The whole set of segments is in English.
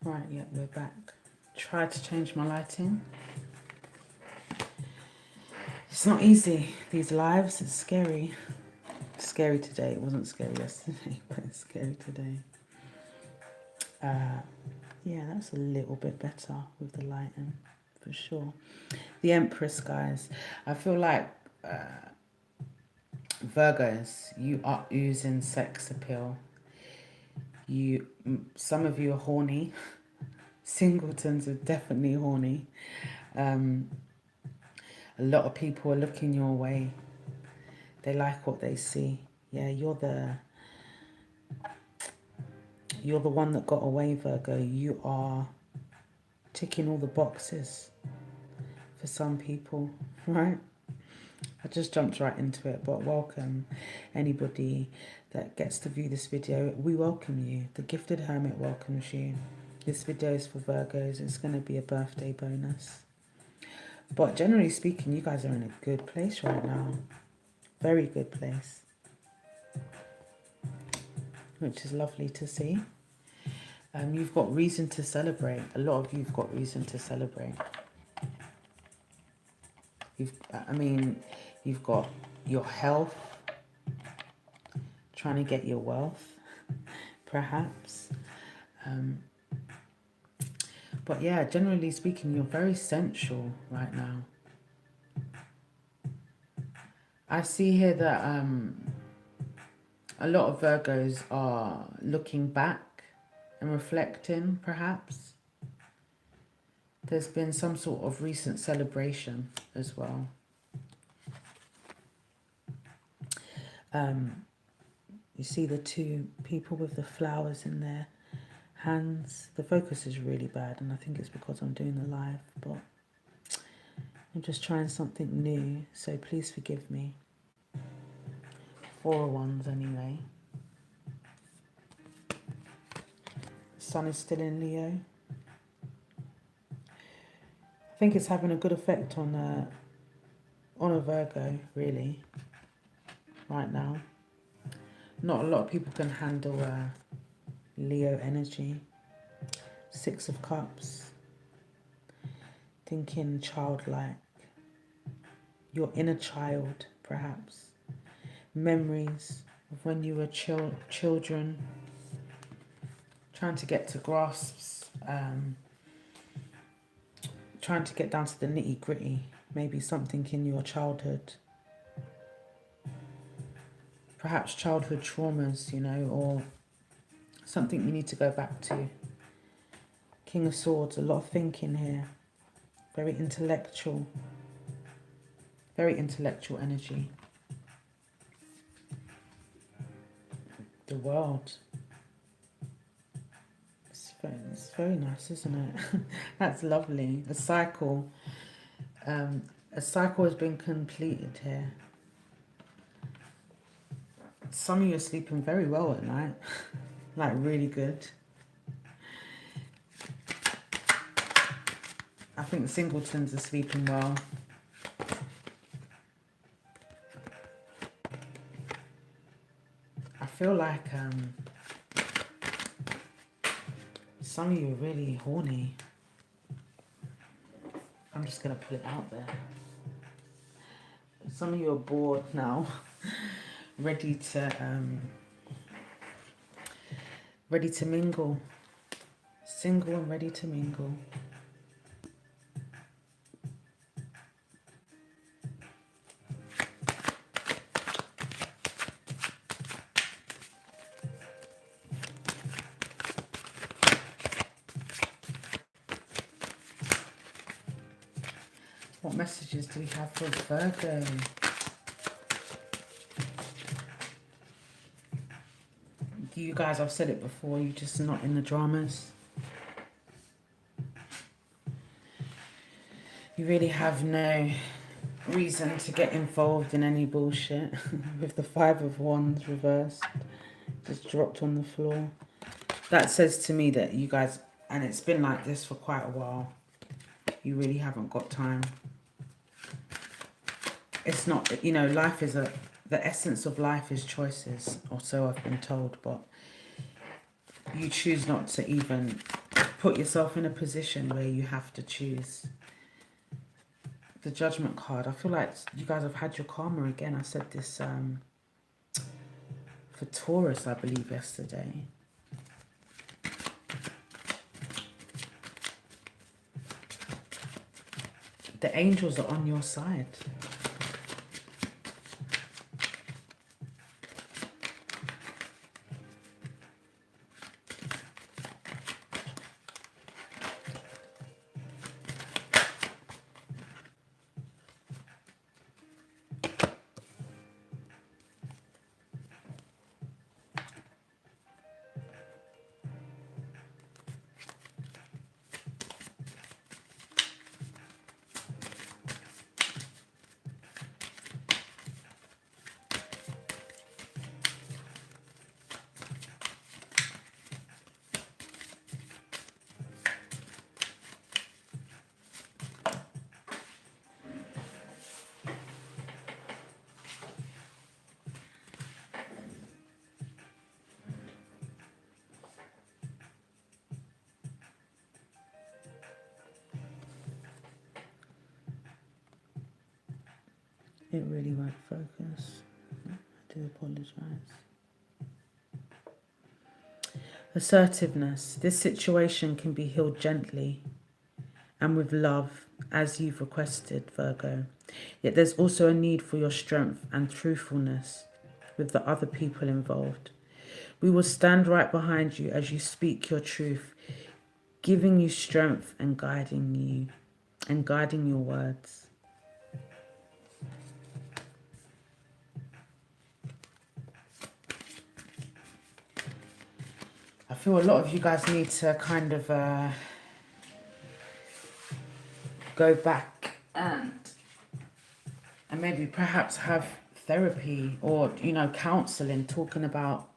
Right, yeah, we're back. Tried to change my lighting. It's not easy, these lives. It's scary. Scary today. It wasn't scary yesterday, but it's scary today. Yeah, that's a little bit better with the lighting, for sure. The Empress, guys. I feel like Virgos, you are oozing sex appeal. Some of you are horny. Singletons are definitely horny. A lot of people are looking your way. They like what they see. Yeah, you're the one that got away, Virgo. You are ticking all the boxes for some people, right? I just jumped right into it, but welcome anybody that gets to view this video. We welcome you. The Gifted Hermit welcomes you. This video is for Virgos. It's going to be a birthday bonus. But generally speaking, you guys are in a good place right now. Very good place. Which is lovely to see. You've got reason to celebrate. A lot of you've got reason to celebrate. You've got your health, trying to get your wealth, perhaps. But yeah, generally speaking, you're very sensual right now. I see here that a lot of Virgos are looking back and reflecting, perhaps. There's been some sort of recent celebration as well. You see the two people with the flowers in their hands. The focus is really bad, and I think it's because I'm doing the live, but I'm just trying something new, so please forgive me. 4 of Wands anyway. Sun is still in Leo. I think it's having a good effect on a Virgo, really, right now. Not a lot of people can handle Leo energy. 6 of Cups. Thinking childlike. Your inner child, perhaps. Memories of when you were children. Trying to get to grasps. Trying to get down to the nitty gritty. Maybe something in your childhood. Perhaps childhood traumas, or something you need to go back to. King of Swords, a lot of thinking here. Very intellectual energy. The World. It's very nice, isn't it? That's lovely. A cycle. A cycle has been completed here. Some of you are sleeping very well at night. Like really good. I think singletons are sleeping well. I feel like some of you are really horny. I'm just going to put it out there. Some of you are bored now. ready to mingle. Single and ready to mingle. What messages do we have for Virgo? You guys, I've said it before, you're just not in the dramas. You really have no reason to get involved in any bullshit. With the 5 of Wands reversed, just dropped on the floor. That says to me that you guys, and it's been like this for quite a while, you really haven't got time. It's not, life is the essence of life is choices, or so I've been told, but you choose not to even put yourself in a position where you have to choose. The Judgment card. I feel like you guys have had your karma again. I said this for Taurus, I believe, yesterday. The angels are on your side. It really won't focus. I do apologise. Assertiveness. This situation can be healed gently and with love, as you've requested, Virgo. Yet there's also a need for your strength and truthfulness with the other people involved. We will stand right behind you as you speak your truth, giving you strength and guiding your words. I feel a lot of you guys need to kind of go back and maybe perhaps have therapy or, you know, counselling, talking about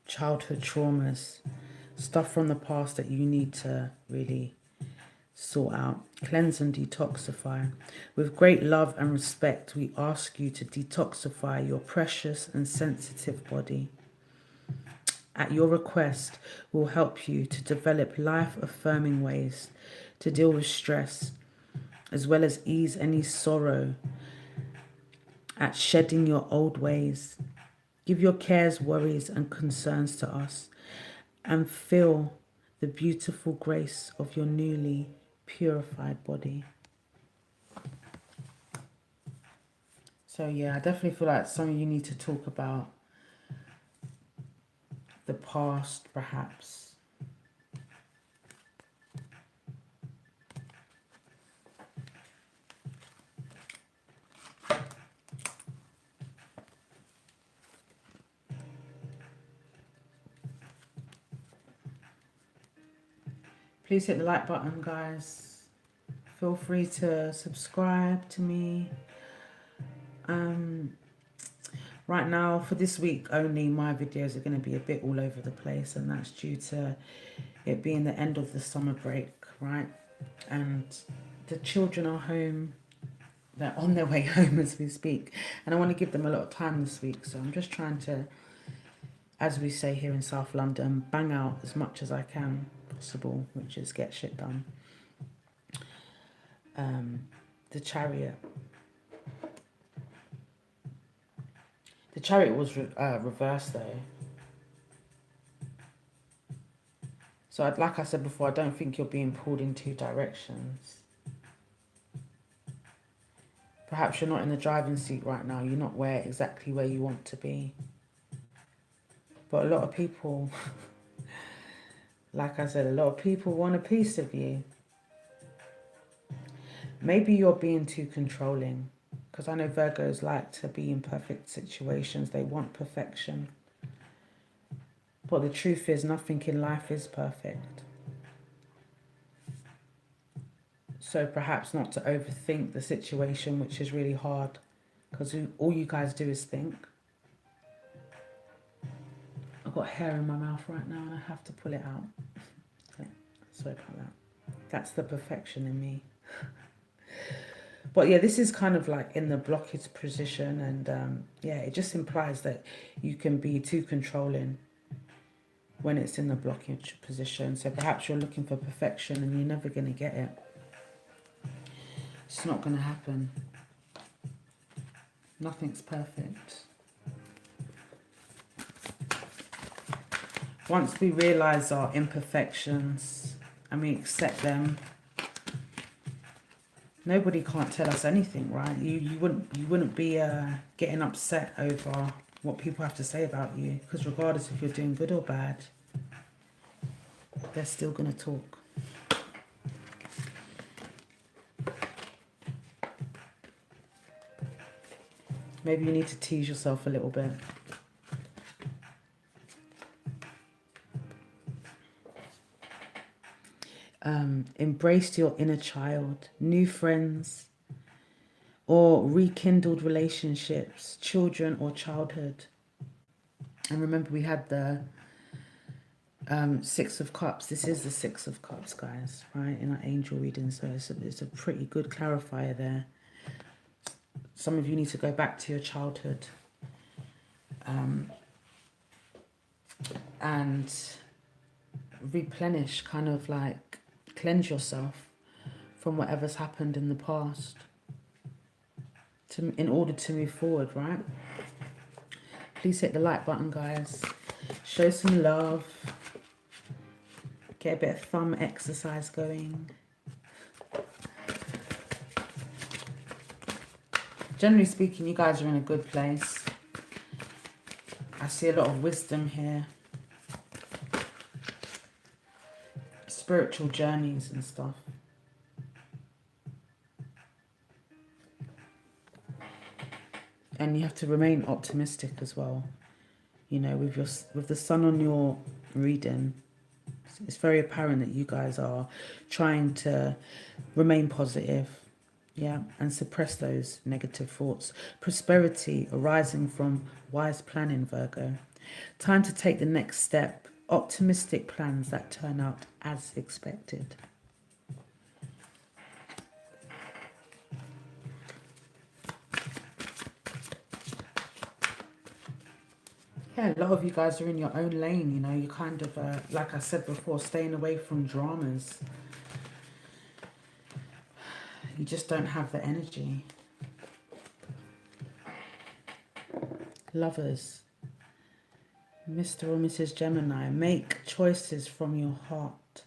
childhood traumas, stuff from the past that you need to really sort out. Cleanse and detoxify. With great love and respect, we ask you to detoxify your precious and sensitive body. At your request, we'll help you to develop life-affirming ways to deal with stress, as well as ease any sorrow at shedding your old ways. Give your cares, worries, and concerns to us, and feel the beautiful grace of your newly purified body. So yeah, I definitely feel like some of you need to talk about the past, perhaps. Please hit the like button, guys. Feel free to subscribe to me. Right now, for this week only, my videos are going to be a bit all over the place, and that's due to it being the end of the summer break, right? And the children are home. They're on their way home as we speak. And I want to give them a lot of time this week. So I'm just trying to, as we say here in South London, bang out as much as I can possible, which is get shit done. The Chariot. The Chariot was reversed though. So like I said before, I don't think you're being pulled in two directions. Perhaps you're not in the driving seat right now. You're not exactly where you want to be. But a lot of people, like I said, a lot of people want a piece of you. Maybe you're being too controlling. Because I know Virgos like to be in perfect situations. They want perfection. But the truth is, nothing in life is perfect. So perhaps not to overthink the situation, which is really hard. Because all you guys do is think. I've got hair in my mouth right now and I have to pull it out. Okay, sorry about that. That's the perfection in me. But yeah, this is kind of like in the blockage position, and yeah, it just implies that you can be too controlling. when it's in the blockage position. So perhaps you're looking for perfection and you're never going to get it. It's not going to happen. Nothing's perfect. Once we realise our imperfections and we accept them, nobody can't tell us anything, right? You wouldn't be getting upset over what people have to say about you, because regardless if you're doing good or bad, they're still going to talk. Maybe you need to tease yourself a little bit. Embrace your inner child, new friends, or rekindled relationships, children or childhood. And remember, we had the Six of Cups. This is the Six of Cups, guys, right, in our angel reading. So it's a pretty good clarifier there. Some of you need to go back to your childhood and replenish, kind of like cleanse yourself from whatever's happened in the past in order to move forward, right? Please hit the like button, guys. Show some love. Get a bit of thumb exercise going. Generally speaking, you guys are in a good place. I see a lot of wisdom here. Spiritual journeys and stuff. And you have to remain optimistic as well. You know, with the sun on your reading, it's very apparent that you guys are trying to remain positive, yeah, and suppress those negative thoughts. Prosperity arising from wise planning, Virgo. Time to take the next step. Optimistic plans that turn out as expected. Yeah, a lot of you guys are in your own lane, you know. You kind of, like I said before, staying away from dramas. You just don't have the energy. Lovers. Mr. or Mrs. Gemini, make choices from your heart.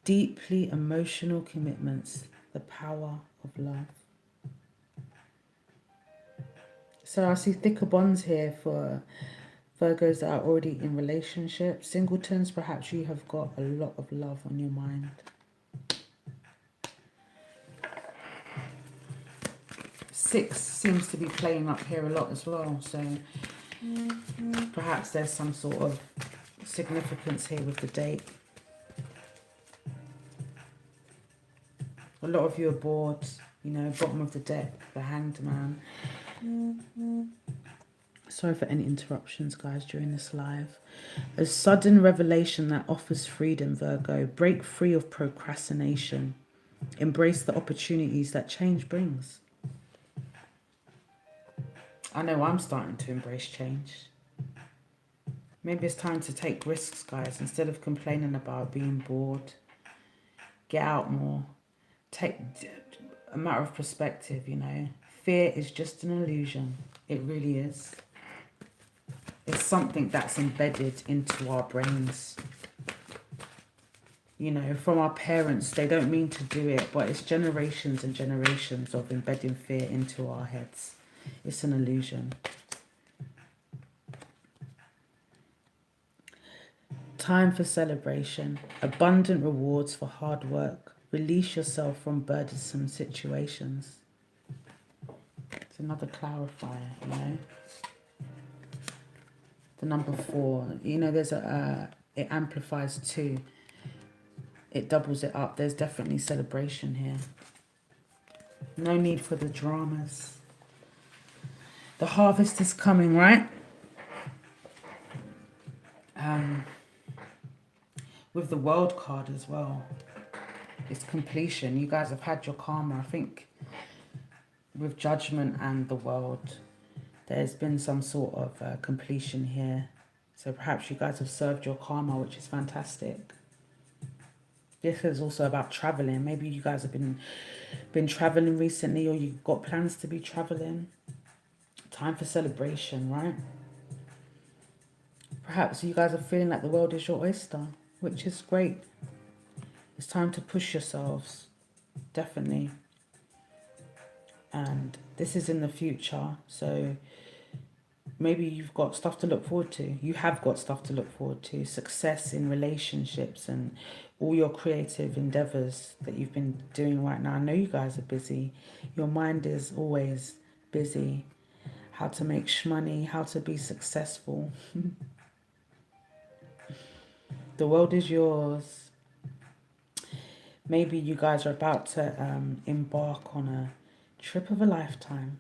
Deeply emotional commitments, the power of love. So I see thicker bonds here for Virgos that are already in relationships. Singletons, perhaps you have got a lot of love on your mind. Six seems to be playing up here a lot as well. So perhaps there's some sort of significance here with the date. A lot of you are bored, you know, bottom of the deck, the Hanged Man. Sorry for any interruptions, guys, during this live. A sudden revelation that offers freedom, Virgo. Break free of procrastination. Embrace the opportunities that change brings. I know I'm starting to embrace change. Maybe it's time to take risks, guys. Instead of complaining about being bored, get out more. Take a matter of perspective, you know. Fear is just an illusion. It really is. It's something that's embedded into our brains. You know, from our parents, they don't mean to do it, but it's generations and generations of embedding fear into our heads. It's an illusion. Time for celebration. Abundant rewards for hard work. Release yourself from burdensome situations. It's another clarifier, you know. The number 4, you know, there's it amplifies 2. It doubles it up. There's definitely celebration here. No need for the dramas. The harvest is coming, right? With the World card as well. It's completion. You guys have had your karma. I think with Judgment and the World, there's been some sort of completion here. So perhaps you guys have served your karma, which is fantastic. This is also about traveling. Maybe you guys have been traveling recently, or you've got plans to be traveling. Time for celebration, right? Perhaps you guys are feeling like the world is your oyster, which is great. It's time to push yourselves, definitely. And this is in the future, so maybe you've got stuff to look forward to. You have got stuff to look forward to. Success in relationships and all your creative endeavors that you've been doing right now. I know you guys are busy. Your mind is always busy. How to make money, how to be successful. The world is yours. Maybe you guys are about to embark on a trip of a lifetime.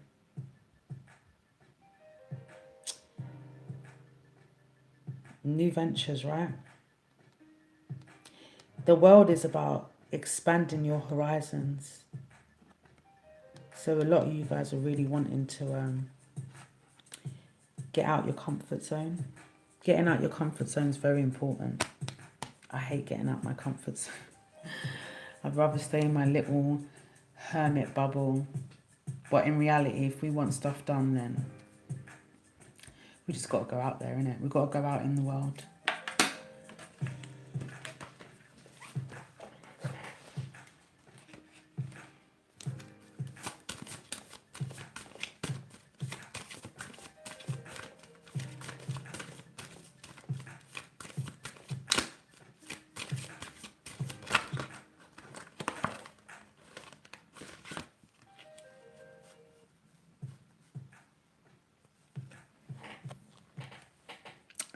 New ventures, right? The world is about expanding your horizons. So a lot of you guys are really wanting to get out your comfort zone. Getting out your comfort zone is very important. I hate getting out my comfort zone. I'd rather stay in my little hermit bubble. But in reality, if we want stuff done, then we just got to go out there, innit? We've got to go out in the world.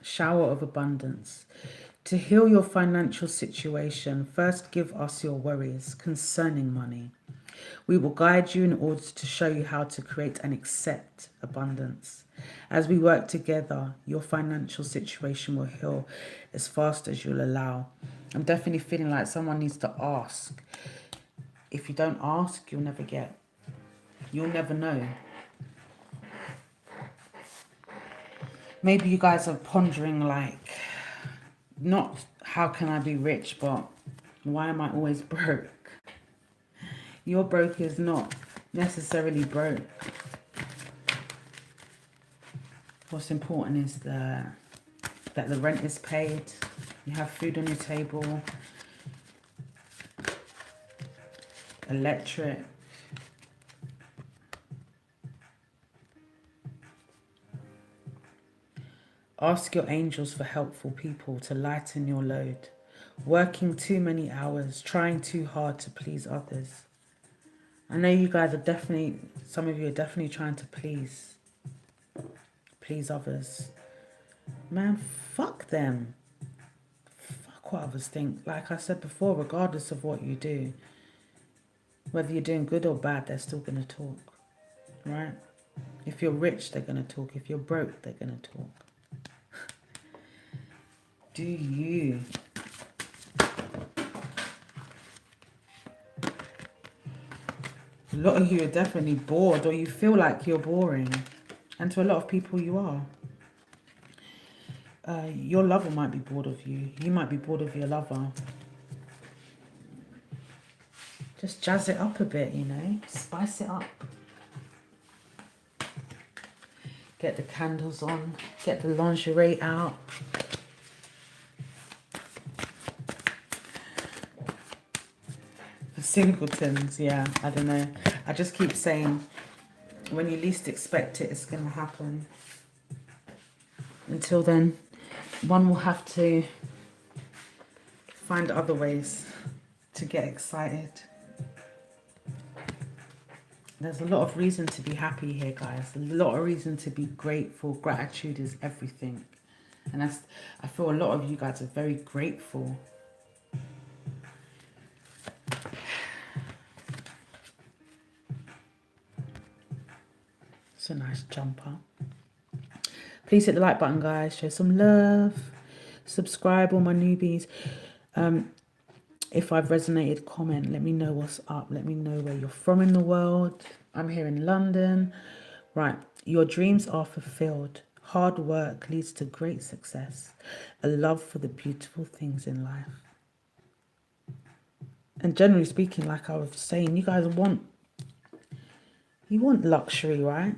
Shower of abundance. To heal your financial situation, first give us your worries concerning money. We will guide you in order to show you how to create and accept abundance. As we work together, your financial situation will heal as fast as you'll allow. I'm definitely feeling like someone needs to ask. If you don't ask, you'll never get. You'll never know. Maybe you guys are pondering like, not how can I be rich, but why am I always broke? Your broke is not necessarily broke. What's important is that the rent is paid, you have food on your table, electric. Ask your angels for helpful people to lighten your load. Working too many hours, trying too hard to please others. I know you guys are definitely, some of you are definitely trying to please others. Man, fuck them. Fuck what others think. Like I said before, regardless of what you do, whether you're doing good or bad, they're still going to talk, right? If you're rich, they're going to talk. If you're broke, they're going to talk. Do you? A lot of you are definitely bored, or you feel like you're boring. And to a lot of people, you are. Your lover might be bored of you. You might be bored of your lover. Just jazz it up a bit, you know. Spice it up. Get the candles on. Get the lingerie out. For singletons, yeah, I don't know. I just keep saying, when you least expect it, it's going to happen. Until then, one will have to find other ways to get excited. There's a lot of reason to be happy here, guys. A lot of reason to be grateful. Gratitude is everything. And I feel a lot of you guys are very grateful. It's a nice jumper. Please hit the like button, guys. Show some love. Subscribe, all my newbies. If I've resonated, comment. Let me know what's up. Let me know where you're from in the world. I'm here in London. Right. Your dreams are fulfilled. Hard work leads to great success, a love for the beautiful things in life. And generally speaking, like I was saying, you want luxury, right?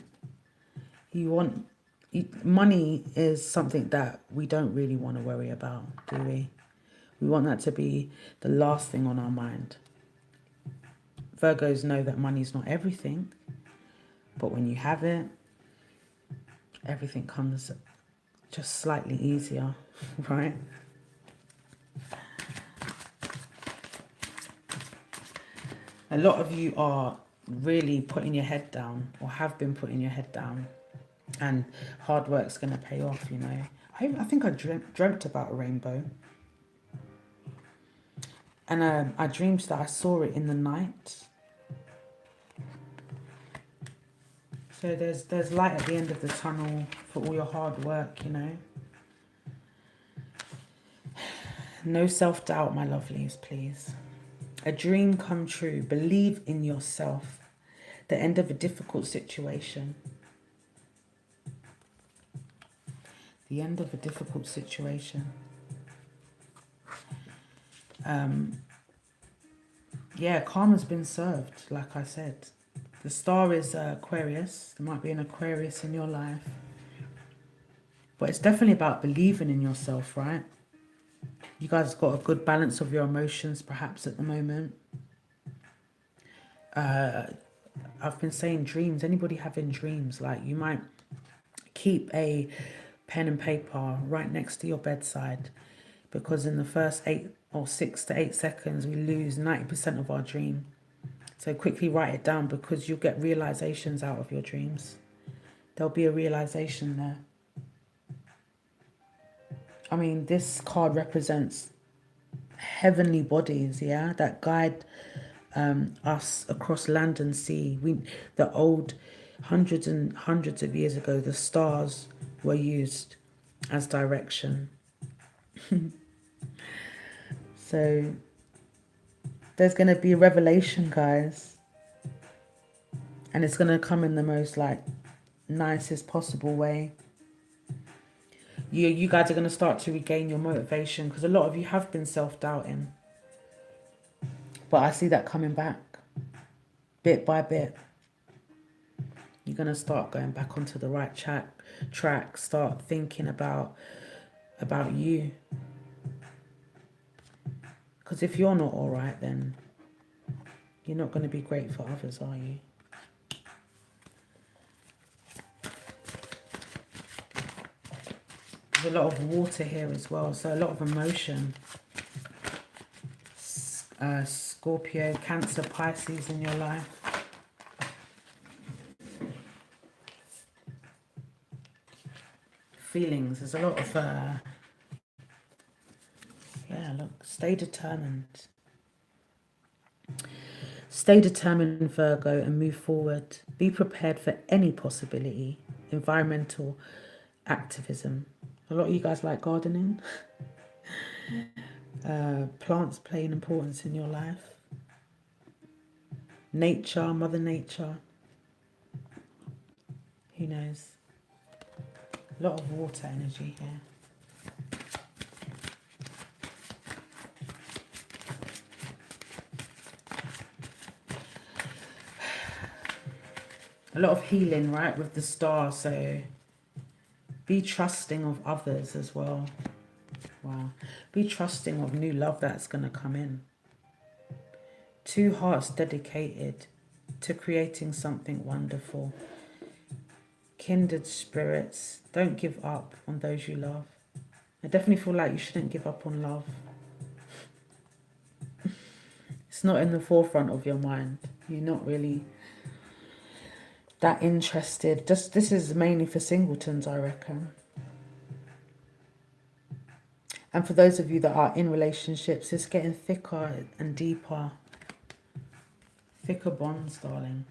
Money is something that we don't really want to worry about, do we? We want that to be the last thing on our mind. Virgos know that money's not everything, but when you have it, everything comes just slightly easier, right? A lot of you are really putting your head down, or have been putting your head down, and hard work's going to pay off, you know. I think I dreamt about a rainbow, and I dreamed that I saw it in the night. So there's light at the end of the tunnel for all your hard work, you know. No self-doubt, my lovelies, please. A dream come true. Believe in yourself. The end of a difficult situation. The end of a difficult situation. Yeah, karma's been served, like I said. The star is Aquarius. There might be an Aquarius in your life. But it's definitely about believing in yourself, right? You guys got a good balance of your emotions, perhaps, at the moment. I've been saying dreams. Anybody having dreams, like you might keep a pen and paper right next to your bedside, because in the first 6 to 8 seconds, we lose 90% of our dream. So quickly write it down, because you'll get realizations out of your dreams. There'll be a realization there. I mean, this card represents heavenly bodies, yeah, that guide us across land and sea. The old hundreds and hundreds of years ago, the stars were used as direction. So there's going to be a revelation, guys, and it's going to come in the most like nicest possible way. You guys are going to start to regain your motivation, because a lot of you have been self-doubting, but I see that coming back bit by bit. You're going to start going back onto the right track, start thinking about you. Because if you're not all right, then you're not going to be great for others, are you? There's a lot of water here as well, so a lot of emotion. Scorpio, Cancer, Pisces in your life. Feelings, there's a lot of, yeah, look, stay determined. Stay determined, Virgo, and move forward. Be prepared for any possibility. Environmental activism. A lot of you guys like gardening. Plants play an importance in your life. Nature, Mother Nature. Who knows? A lot of water energy here. A lot of healing, right, with the star. So be trusting of others as well. Wow. Be trusting of new love that's going to come in. 2 hearts dedicated to creating something wonderful. Kindred spirits. Don't give up on those you love. I definitely feel like you shouldn't give up on love. It's not in the forefront of your mind. You're not really that interested. This is mainly for singletons, I reckon. And for those of you that are in relationships, it's getting thicker and deeper. Thicker bonds, darling.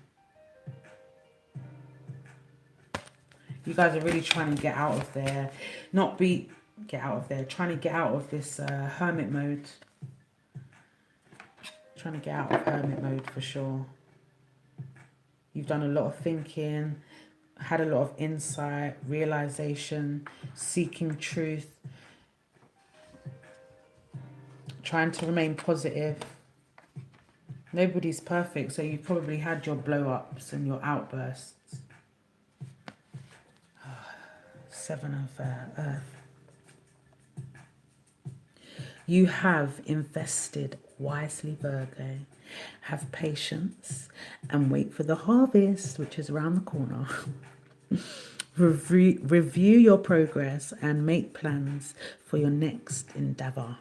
You guys are really trying to get out of there. Trying to get out of this hermit mode. Trying to get out of hermit mode for sure. You've done a lot of thinking, had a lot of insight, realization, seeking truth, trying to remain positive. Nobody's perfect, so you probably had your blow-ups and your outbursts. Seven of Earth. You have invested wisely, Virgo. Have patience and wait for the harvest, which is around the corner. Review your progress and make plans for your next endeavor.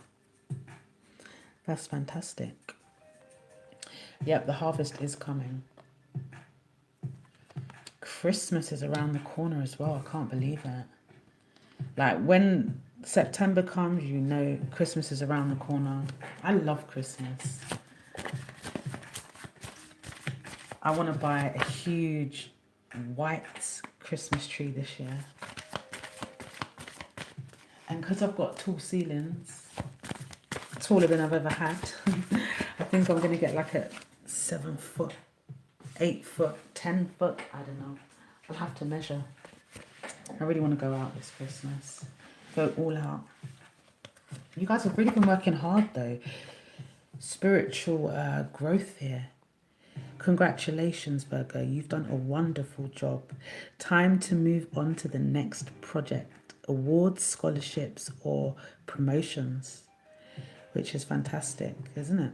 That's fantastic. Yep, the harvest is coming. Christmas is around the corner as well. I can't believe it. Like when September comes, you know Christmas is around the corner. I love Christmas. I want to buy a huge white Christmas tree this year. And because I've got tall ceilings, taller than I've ever had, I think I'm going to get like a 7 foot, 8 foot, 10 foot, I don't know. I'll have to measure. I really want to go out this Christmas. Go all out. You guys have really been working hard though. Spiritual growth here. Congratulations, Virgo. You've done a wonderful job. Time to move on to the next project. Awards, scholarships, or promotions, which is fantastic, isn't it?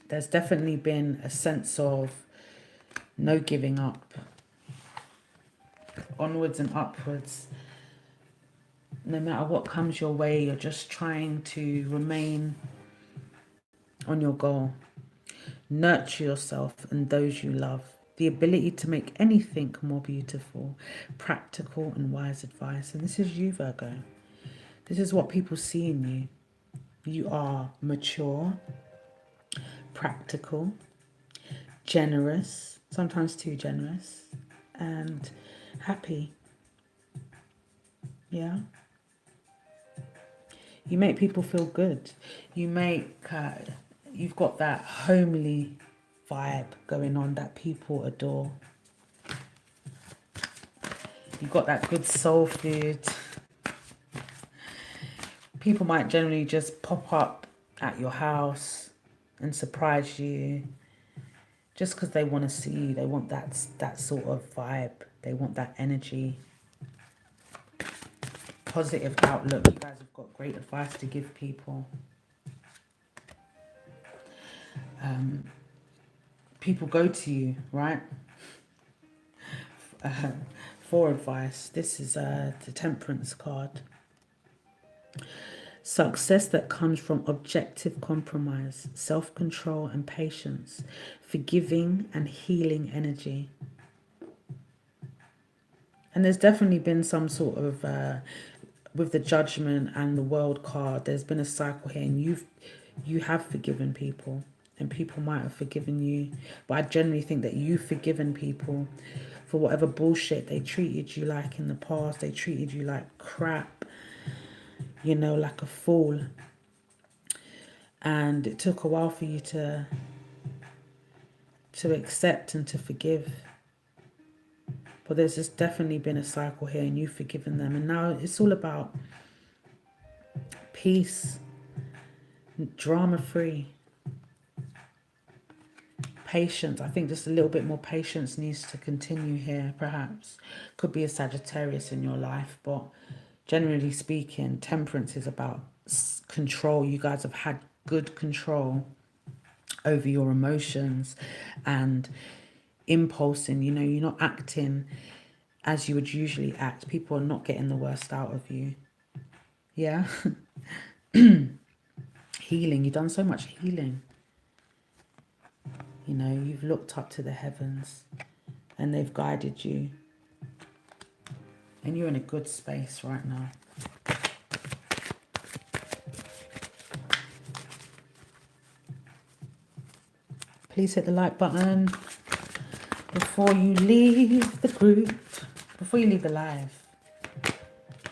There's definitely been a sense of no giving up. Onwards and upwards. No matter what comes your way, you're just trying to remain on your goal. Nurture yourself and those you love. The ability to make anything more beautiful, practical and wise advice. And this is you, Virgo. This is what people see in you. You are mature, practical, generous, sometimes too generous, and happy. Yeah. You make people feel good. You make, you've got that homely vibe going on that people adore. You've got that good soul food. People might generally just pop up at your house and surprise you just because they want to see you. They want that sort of vibe. They want that energy. Positive outlook. You guys have got great advice to give people. People go to you, right? For advice. This is the Temperance card. Success that comes from objective compromise, self-control and patience, forgiving and healing energy. And there's definitely been some sort of, with the Judgment and the World card, there's been a cycle here, and you have forgiven people, and people might have forgiven you. But I generally think that you've forgiven people for whatever bullshit they treated you like in the past. They treated you like crap, you know, like a fool. And it took a while for you to accept and to forgive. But there's just definitely been a cycle here, and you've forgiven them. And now it's all about peace, drama-free, patience. I think just a little bit more patience needs to continue here, perhaps. Could be a Sagittarius in your life, but generally speaking, Temperance is about control. You guys have had good control over your emotions and impulsing. You know, you're not acting as you would usually act. People are not getting the worst out of you. Yeah. Healing. You've done so much healing. You know, you've looked up to the heavens and they've guided you. And you're in a good space right now. Please hit the like button before you leave the group, before you leave the live.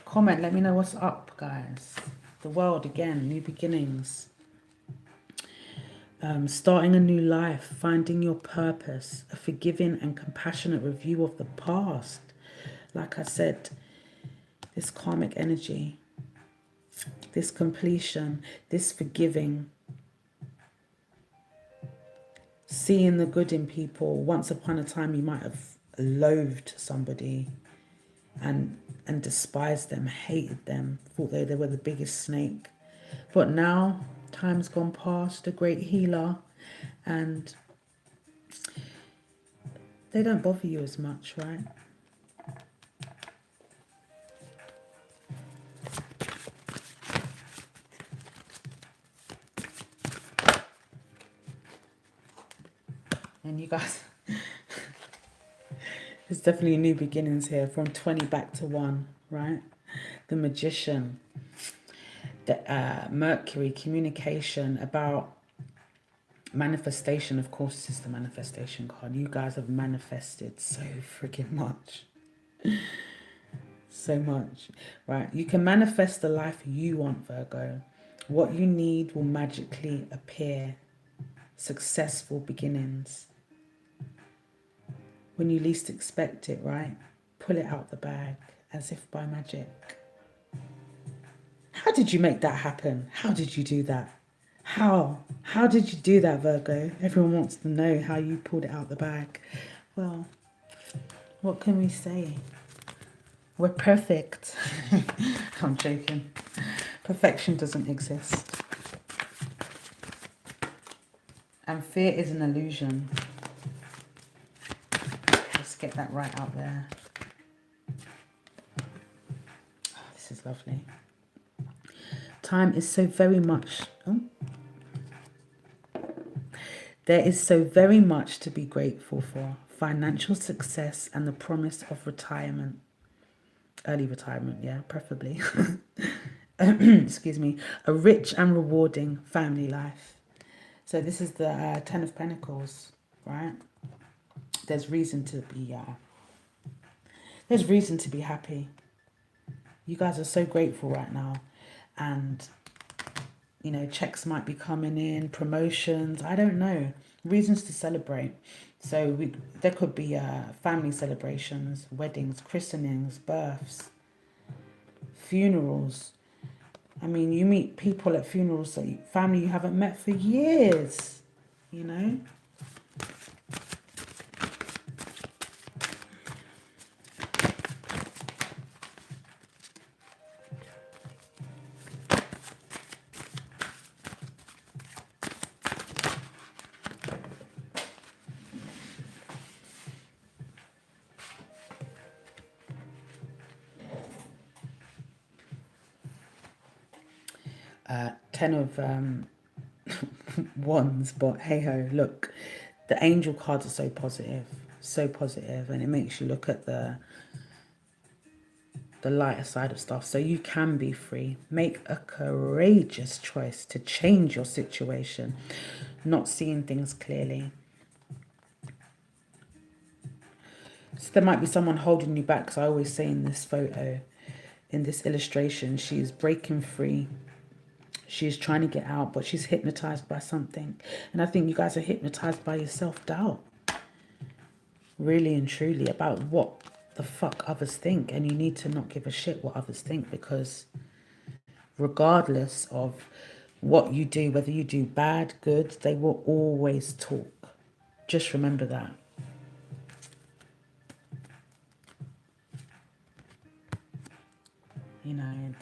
Comment, let me know what's up, guys. The world again, new beginnings. Starting a new life, finding your purpose, a forgiving and compassionate review of the past. Like I said, this karmic energy, this completion, this forgiving, seeing the good in people. Once upon a time, you might have loathed somebody and despised them, hated them, thought they were the biggest snake. But now, time's gone past, a great healer, and they don't bother you as much, right? And you guys, there's definitely new beginnings here, from 20 back to 1, right? The Magician, the Mercury, communication, about manifestation. Of course, this is the manifestation card. You guys have manifested so freaking much. So much, right? You can manifest the life you want, Virgo. What you need will magically appear. Successful beginnings. When you least expect it, right? Pull it out the bag as if by magic. How did you make that happen? How did you do that? How? How did you do that, Virgo? Everyone wants to know how you pulled it out the bag. Well, what can we say? We're perfect. I'm joking. Perfection doesn't exist. And fear is an illusion. Let's get that right out there. Oh, this is lovely. Time is so very much... Oh. There is so very much to be grateful for. Financial success and the promise of retirement. Early retirement, yeah, preferably. Excuse me. A rich and rewarding family life. So this is the 10 of Pentacles, right? There's reason to be happy. You guys are so grateful right now. And, you know, checks might be coming in, promotions, I don't know. Reasons to celebrate. So there could be family celebrations, weddings, christenings, births, funerals. I mean, you meet people at funerals, family you haven't met for years, you know? Ten of wands, but hey ho, look, the angel cards are so positive, and it makes you look at the lighter side of stuff. So you can be free. Make a courageous choice to change your situation, not seeing things clearly. So there might be someone holding you back, because I always say in this photo, in this illustration, she's breaking free. She's trying to get out, but she's hypnotized by something. And I think you guys are hypnotized by your self-doubt. Really and truly, about what the fuck others think. And you need to not give a shit what others think, because regardless of what you do, whether you do bad, good, they will always talk. Just remember that. You know,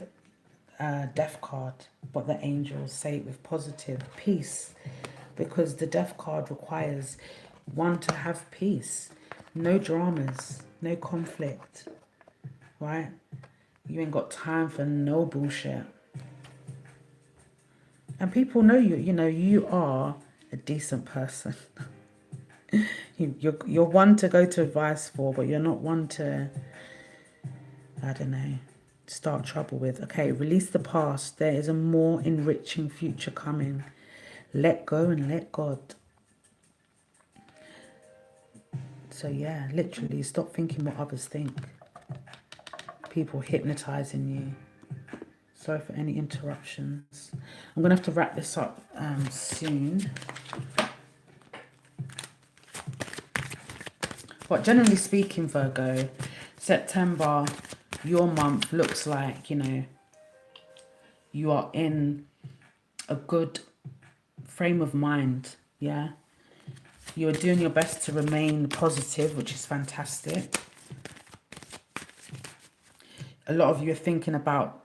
death card, but the angels say it with positive peace, because the death card requires one to have peace, no dramas, no conflict, right? You ain't got time for no bullshit. And people know you, you know, you are a decent person. You're one to go to advice for, but you're not one to, I don't know, start trouble with. Okay, release the past. There is a more enriching future coming. Let go and let God. So yeah, literally stop thinking what others think. People hypnotizing you. Sorry for any interruptions. I'm going to have to wrap this up soon. But generally speaking, Virgo, September, your month looks like, you know, you are in a good frame of mind, yeah? You're doing your best to remain positive, which is fantastic. A lot of you are thinking about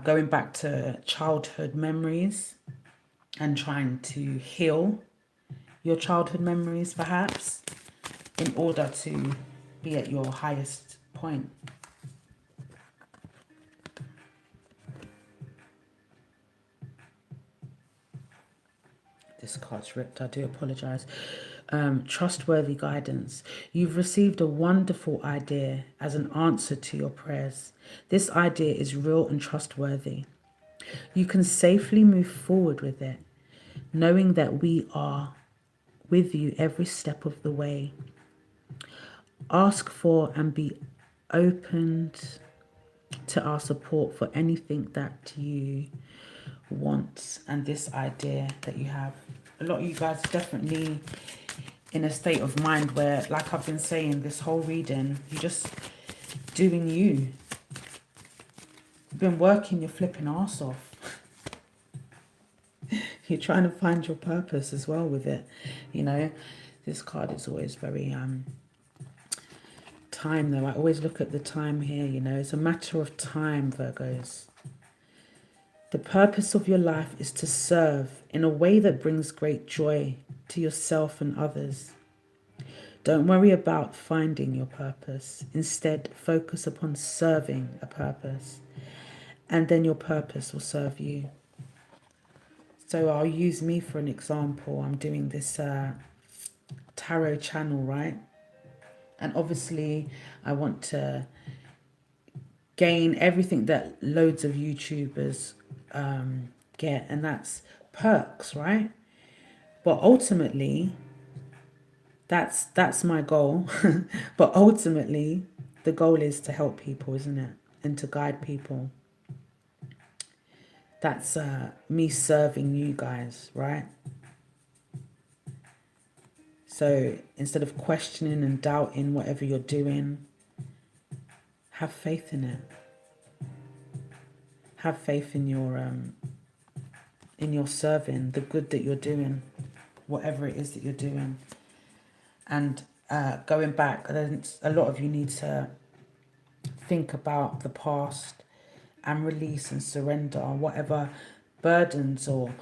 going back to childhood memories and trying to heal your childhood memories, perhaps, in order to be at your highest point. This card's ripped, I do apologize. Trustworthy guidance. You've received a wonderful idea as an answer to your prayers. This idea is real and trustworthy. You can safely move forward with it, knowing that we are with you every step of the way. Ask for and be opened to our support for anything that you want and this idea that you have. A lot of you guys are definitely in a state of mind where, like I've been saying this whole reading, you're just doing you. You've been working your flipping arse off. You're trying to find your purpose as well with it. You know, this card is always very time though. I always look at the time here, you know. It's a matter of time, Virgos. The purpose of your life is to serve in a way that brings great joy to yourself and others. Don't worry about finding your purpose. Instead, focus upon serving a purpose, and then your purpose will serve you. So I'll use me for an example. I'm doing this tarot channel, right? And obviously I want to gain everything that loads of YouTubers get, and that's perks, right? But ultimately, that's my goal. But ultimately, the goal is to help people, isn't it? And to guide people. That's me serving you guys, right? So instead of questioning and doubting whatever you're doing, have faith in it. Have faith in your serving, the good that you're doing, whatever it is that you're doing. And going back, a lot of you need to think about the past and release and surrender whatever burdens or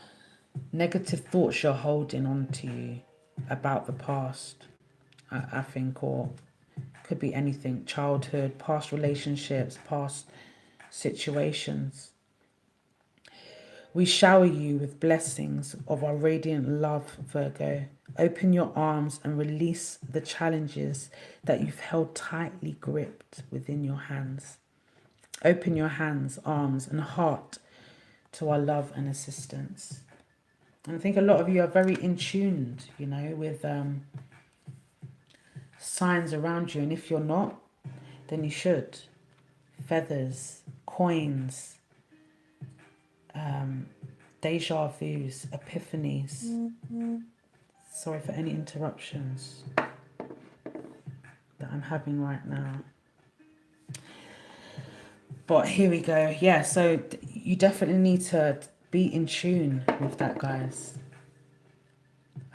negative thoughts you're holding on to you about the past, I think, or could be anything, childhood, past relationships, past situations. We shower you with blessings of our radiant love, Virgo. Open your arms and release the challenges that you've held tightly gripped within your hands. Open your hands, arms, and heart to our love and assistance. And I think a lot of you are very in tune, you know, with signs around you. And if you're not, then you should. Feathers, coins, deja vus, epiphanies. Sorry for any interruptions that I'm having right now. But here we go. Yeah, so you definitely need to be in tune with that, guys.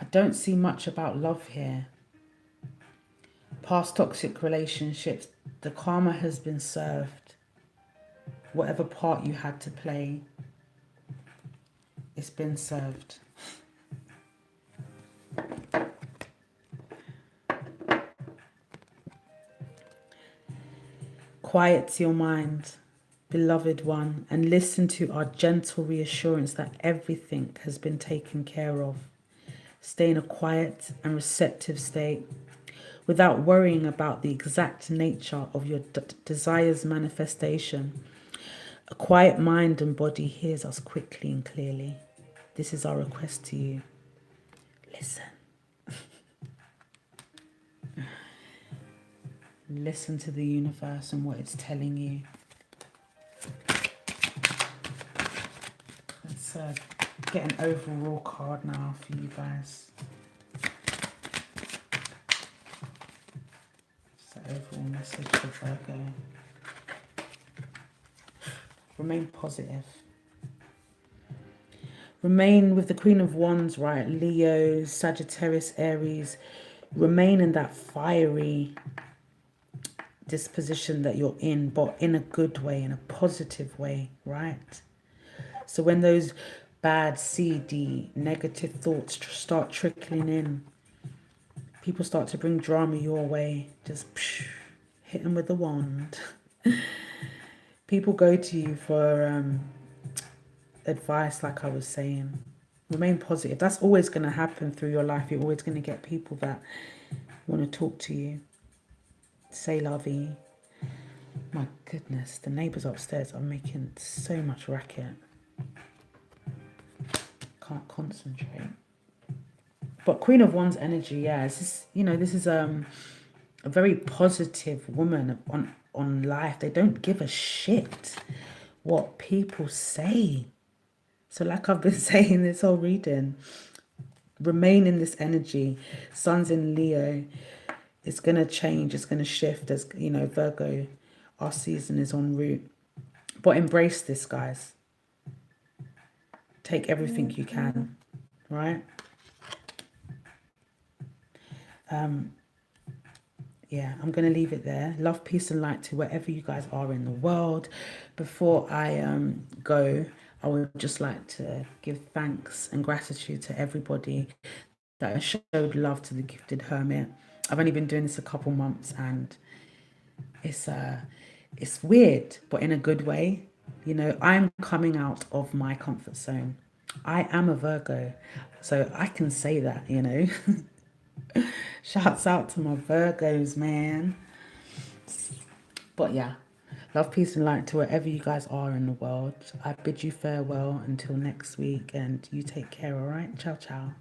I don't see much about love here. Past toxic relationships, the karma has been served. Whatever part you had to play, it's been served. Quiet your mind, beloved one, and listen to our gentle reassurance that everything has been taken care of. Stay in a quiet and receptive state without worrying about the exact nature of your desire's manifestation. A quiet mind and body hears us quickly and clearly. This is our request to you. Listen. Listen to the universe and what it's telling you. So get an overall card now for you guys. Just the overall message for Virgo. Remain positive. Remain with the Queen of Wands, right? Leo, Sagittarius, Aries. Remain in that fiery disposition that you're in, but in a good way, in a positive way, right? So when those bad, seedy, negative thoughts start trickling in, people start to bring drama your way, just hit them with the wand. People go to you for advice, like I was saying. Remain positive. That's always going to happen through your life. You're always going to get people that want to talk to you. Say la vie. My goodness, the neighbours upstairs are making so much racket. Can't concentrate. But Queen of Wands energy, yeah, this is, this is a very positive woman on life. They don't give a shit what people say. So like I've been saying this whole reading, remain in this energy. Sun's in Leo. It's going to change. It's going to shift. As Virgo, our season is en route. But embrace this, guys. Take everything you can, right? Yeah, I'm going to leave it there. Love, peace and light to wherever you guys are in the world. Before I go, I would just like to give thanks and gratitude to everybody that showed love to the Gifted Hermit. I've only been doing this a couple months and it's weird, but in a good way. I'm coming out of my comfort zone. I am a Virgo, so I can say that, Shouts out to my Virgos, man. But yeah, love, peace and light to wherever you guys are in the world. I bid you farewell until next week and you take care, all right? Ciao, ciao.